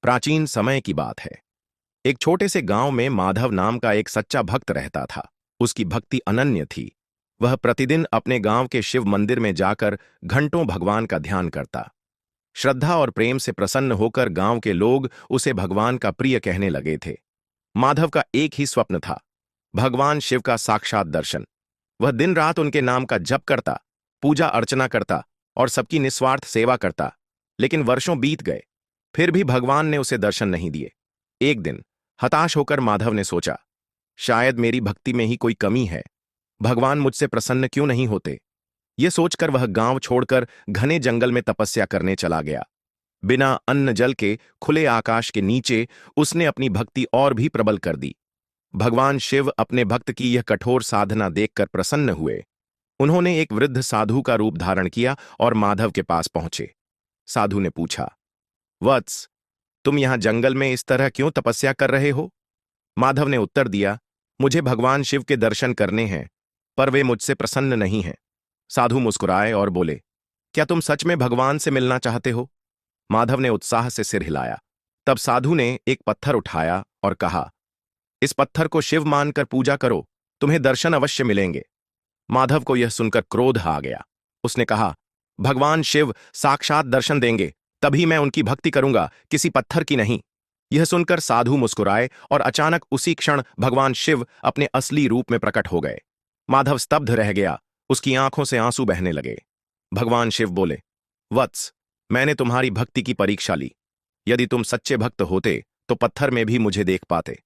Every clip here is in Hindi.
प्राचीन समय की बात है। एक छोटे से गांव में माधव नाम का एक सच्चा भक्त रहता था। उसकी भक्ति अनन्य थी। वह प्रतिदिन अपने गांव के शिव मंदिर में जाकर घंटों भगवान का ध्यान करता। श्रद्धा और प्रेम से प्रसन्न होकर गांव के लोग उसे भगवान का प्रिय कहने लगे थे। माधव का एक ही स्वप्न था, भगवान शिव का साक्षात दर्शन। वह दिन रात उनके नाम का जप करता, पूजा अर्चना करता और सबकी निस्वार्थ सेवा करता। लेकिन वर्षों बीत गए, फिर भी भगवान ने उसे दर्शन नहीं दिए। एक दिन हताश होकर माधव ने सोचा, शायद मेरी भक्ति में ही कोई कमी है। भगवान मुझसे प्रसन्न क्यों नहीं होते? ये सोचकर वह गांव छोड़कर घने जंगल में तपस्या करने चला गया। बिना अन्न जल के खुले आकाश के नीचे उसने अपनी भक्ति और भी प्रबल कर दी। भगवान शिव अपने भक्त की यह कठोर साधना देखकर प्रसन्न हुए। उन्होंने एक वृद्ध साधु का रूप धारण किया और माधव के पास पहुंचे। साधु ने पूछा, वत्स, तुम यहां जंगल में इस तरह क्यों तपस्या कर रहे हो? माधव ने उत्तर दिया, मुझे भगवान शिव के दर्शन करने हैं, पर वे मुझसे प्रसन्न नहीं हैं। साधु मुस्कुराए और बोले, क्या तुम सच में भगवान से मिलना चाहते हो? माधव ने उत्साह से सिर हिलाया। तब साधु ने एक पत्थर उठाया और कहा, इस पत्थर को शिव मानकर पूजा करो, तुम्हें दर्शन अवश्य मिलेंगे। माधव को यह सुनकर क्रोध आ गया। उसने कहा, भगवान शिव साक्षात दर्शन देंगे, तभी मैं उनकी भक्ति करूंगा, किसी पत्थर की नहीं। यह सुनकर साधु मुस्कुराए और अचानक उसी क्षण भगवान शिव अपने असली रूप में प्रकट हो गए। माधव स्तब्ध रह गया, उसकी आंखों से आंसू बहने लगे। भगवान शिव बोले, वत्स, मैंने तुम्हारी भक्ति की परीक्षा ली। यदि तुम सच्चे भक्त होते तो पत्थर में भी मुझे देख पाते।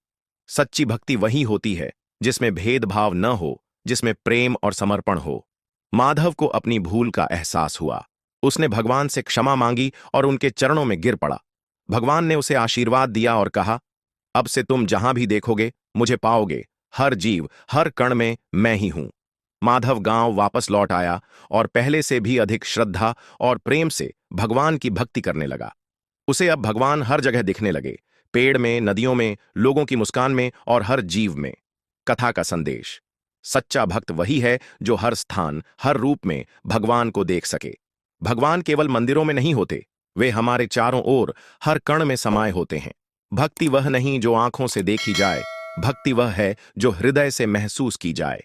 सच्ची भक्ति वही होती है जिसमें भेदभाव न हो, जिसमें प्रेम और समर्पण हो। माधव को अपनी भूल का एहसास हुआ। उसने भगवान से क्षमा मांगी और उनके चरणों में गिर पड़ा। भगवान ने उसे आशीर्वाद दिया और कहा, अब से तुम जहां भी देखोगे मुझे पाओगे। हर जीव, हर कण में मैं ही हूं। माधव गांव वापस लौट आया और पहले से भी अधिक श्रद्धा और प्रेम से भगवान की भक्ति करने लगा। उसे अब भगवान हर जगह दिखने लगे, पेड़ में, नदियों में, लोगों की मुस्कान में और हर जीव में। कथा का संदेश, सच्चा भक्त वही है जो हर स्थान, हर रूप में भगवान को देख सके। भगवान केवल मंदिरों में नहीं होते, वे हमारे चारों ओर, हर कण में समाये होते हैं। भक्ति वह नहीं जो आंखों से देखी जाए, भक्ति वह है जो हृदय से महसूस की जाए।